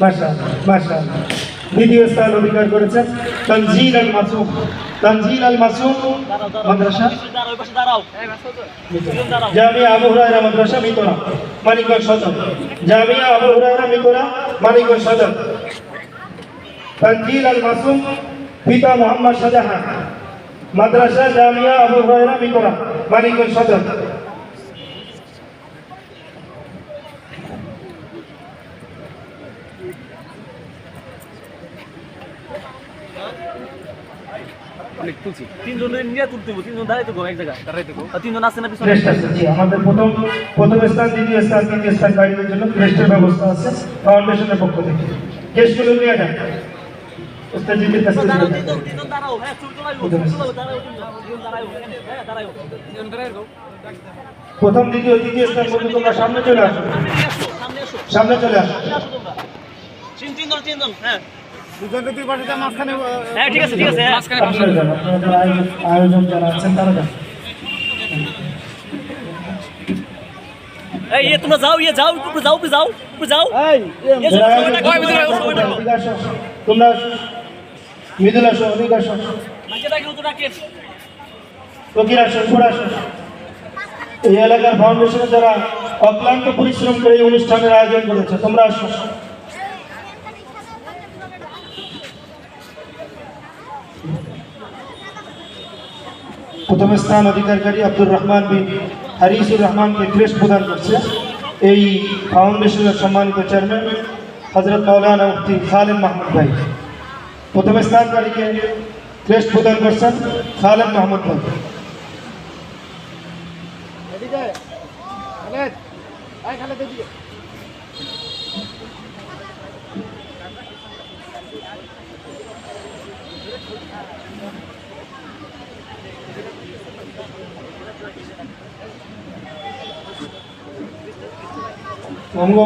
মাশাআল্লাহ মাশাআল্লাহ। দ্বিতীয় স্থান অধিকার করেছেন তানজিল আল মাসুম। তানজিল আল মাসুম মাদ্রাসা জামিয়া আবু হুরায়রা মাদ্রাসা মিতরা মানিকগঞ্জ সদর। জামিয়া আবু হুরায়রা মিতরা মানিকগঞ্জ সদর। তানজিল আল মাসুম পিতা মোহাম্মদ শাহজাহান মাদ্রাসা জামিয়া আবু হুরায়রা মিতরা মানিকগঞ্জ সদর। আমাদের প্রথম স্থান, দ্বিতীয় স্থান, তৃতীয় স্থান গাড়ির জন্য ক্রেস্টের ব্যবস্থা আছে ফাউন্ডেশনের পক্ষ থেকে। কেসগুলো নিয়ে যান প্রথম দ্বিতীয় তৃতীয় স্থান বলতে তোমরা সামনে চলে আসো, সামনে চলে আসো। আয়োজন যারা আছেন তারা যান। তোমরা যাও, তোমরা মৃদুল আসো, অধিক আসো, ফকির আসো, উপর আসো। এই এলাকার ফাউন্ডেশনে যারা অক্লান্ত পরিশ্রম করে এই অনুষ্ঠানের আয়োজন করেছে তোমরা আসো। প্রথম স্থান অধিকারী আব্দুর রহমান বিন হারিসুর রহমানকে ক্রেস্ট প্রদান করছে এই ফাউন্ডেশনের সম্মানিত চেয়ারম্যান হযরত মাওলানা মুফতি খালেদ মাহমুদ ভাই। প্রথম স্থানকারীকে ক্রেস্ট প্রদান করছেন খালেদ মাহমুদ ভাই।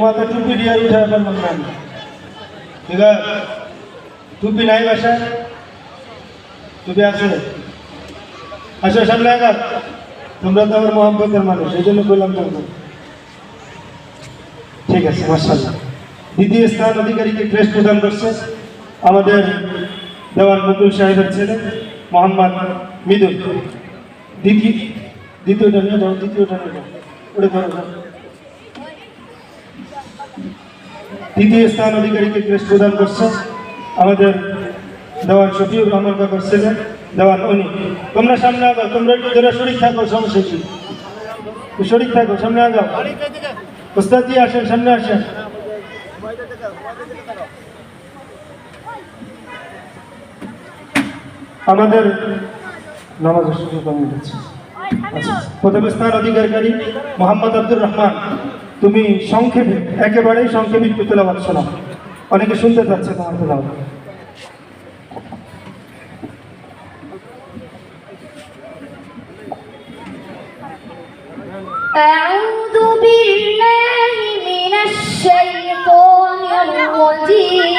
মাথা টুপি দিয়ে উঠে পারলাম না, ঠিক আছে? টুপি নাই বাসায়? টুপি আছে? আসো সামনে আগা, তোমরা তো আমার মোহাম্মতের মানুষ, এই জন্য বললাম তোমাকে। ঠিক আছে, মাশাআল্লাহ। দ্বিতীয় স্থান অধিকারীকে ক্রেস্ট প্রদান করছে আমাদের দেওয়ান মুকুল সাহেবের ছেলে মোহাম্মদ মৃদুল। দ্বিতীয়টা নিয়ে যাও, দ্বিতীয়টা নিয়ে যাও, ওটা ধরো। তৃতীয় স্থান অধিকারীকে ক্রেস্ট প্রদান করছে আমাদের দেওয়ান শফিউর রহমান কাকার ছেলে দেওয়ান অনি। তোমরা সামনে আগাও, তোমরা একটু ধরে শরীর থাকো, সমস্যা কি? শরীর থাকো, সামনে আগাও। ওস্তাদ জি আসেন, সামনে আসেন। আমাদের নামাজের সুযোগ আমি দিচ্ছি। আচ্ছা, প্রথম স্থান অধিকারী মোহাম্মদ আব্দুর রহমান। তুমি সংক্ষেপে, একেবারেই সংক্ষেপে একটু তেলাওয়াত শোনাও, অনেকে শুনতে চাচ্ছে তোমার তেলাওয়াত। أعوذ بالله من الشيطان الرجيم.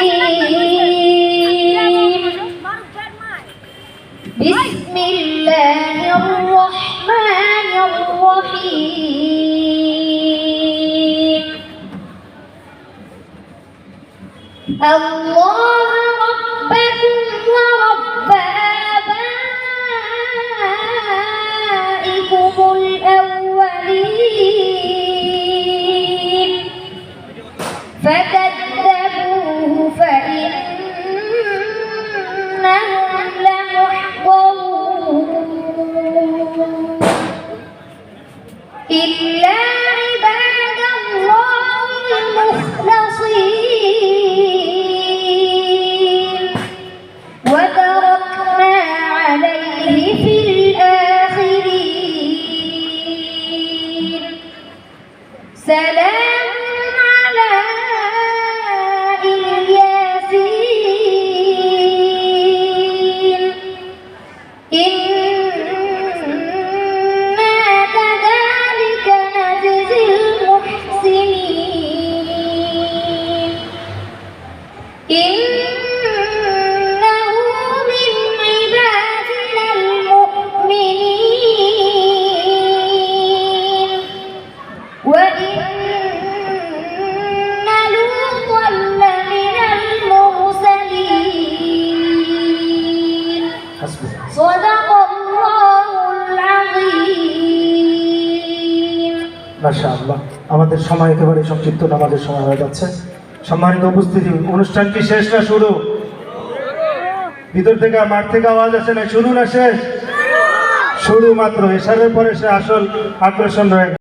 بسم الله الرحمن الرحيم. الله ربكم ورب آبائكم الأولين فكذبوه فإنهم لمحضرون إلا عباد الله المخلصين وتركنا عليه في الآخرين سلام على صدق الله العظيم মাশাআল্লাহ। আমাদের সময় একেবারে সংক্ষিপ্ত, নামাজের সময় হয়ে যাচ্ছে। সম্মানিত উপস্থিতি, অনুষ্ঠান কি শেষ না শুরু? ভিতর থেকে মাঠ থেকে আওয়াজ আসে না, শুরু না শেষ? শুরু মাত্র। এশারের পরে সে আসল আকর্ষণ রয়ে গেল।